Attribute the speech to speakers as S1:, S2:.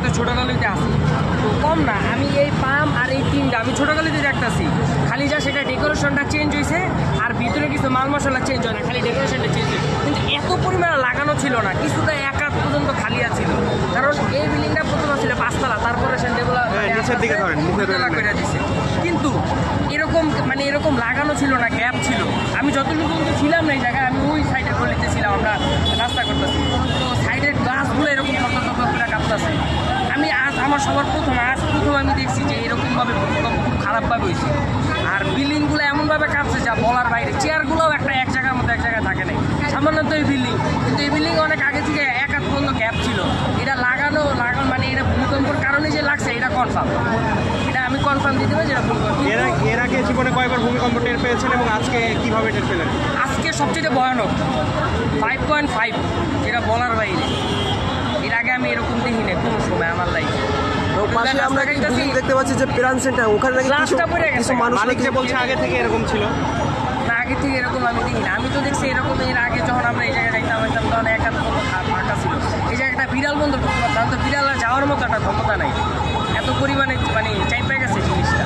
S1: তো ছোটোকালিতে আসি, তো কম না। আমি এই পাম আর এই তিনটা আমি ছোটোকালিতে দেখতেছি, খালি যা সেটা ডেকোরেশনটা চেঞ্জ হয়েছে আর ভিতরে কিছু মাল মশলা চেঞ্জ হয় না, খালি ডেকোরেশনটা চেঞ্জ হয়েছে। কিন্তু এত পরিমাণে লাগানো ছিল না, কিছুটা এক হাত পর্যন্ত খালি ছিল। কারণ এই বিল্ডিংটা প্রথমে ছিল 5 তলা, তারপরে সে করে দিছে। কিন্তু এরকম মানে এরকম লাগানো ছিল না, গ্যাপ ছিল। আমি যতটুকু ছিলাম না এই জায়গায়, আমি ওই সাইডে গলিতে ছিলাম, আমরা রাস্তা করতেছি, তো সাইডের গ্লাসগুলো এরকম করে কাঁপতেছে। আমি আমার সবার প্রথম আমি দেখছি যে এরকমভাবে ভূমিকম্প খুব খারাপভাবে হয়েছে। আর বিল্ডিংগুলো এমনভাবে কাঁপছে যা বলার বাইরে। চেয়ারগুলোও এক জায়গার মধ্যে এক জায়গায় থাকে নাই, সামান্য তো এই বিল্ডিং, কিন্তু এই বিল্ডিং অনেক আগে থেকে এক হাত পর্যন্ত গ্যাপ ছিল। এটা লাগানো মানে এটা ভূমিকম্পের কারণে যে লাগছে এটা কনফার্ম, এটা আমি কনফার্ম দিতে পারি যেটা ভূমিকম্প।
S2: এর আগে জীবনে কয়বার ভূমিকম্প টের পেয়েছেন এবং আজকে কিভাবে টের পেলেন?
S1: আজকে সবচেয়ে ভয়ানক 5.5, যেটা বলার বাইরে। এর আগে আমি এরকম দেখি না কোনো সময় আমার লাইফে।
S3: পাশে আমরা দেখতে পাচ্ছি যে প্রাণ সেন্টার, ওখানে নাকি কিছু মানুষ
S2: বলছে আগে থেকে এরকম ছিল
S1: না, আগে থেকে এরকম আমি দেখি না। আমি তো দেখছি এরকম এর আগে যখন আমরা এই জায়গায় যাইতাম তখন একান্ত ফাঁকা ছিল। এই জায়গাটা বিড়াল বন্ধ করতে পারতাম, তো বিড়াল যাওয়ার মতো একটা ক্ষমতা নাই, এত পরিমাণে মানে চাই পেয়ে গেছে জিনিসটা।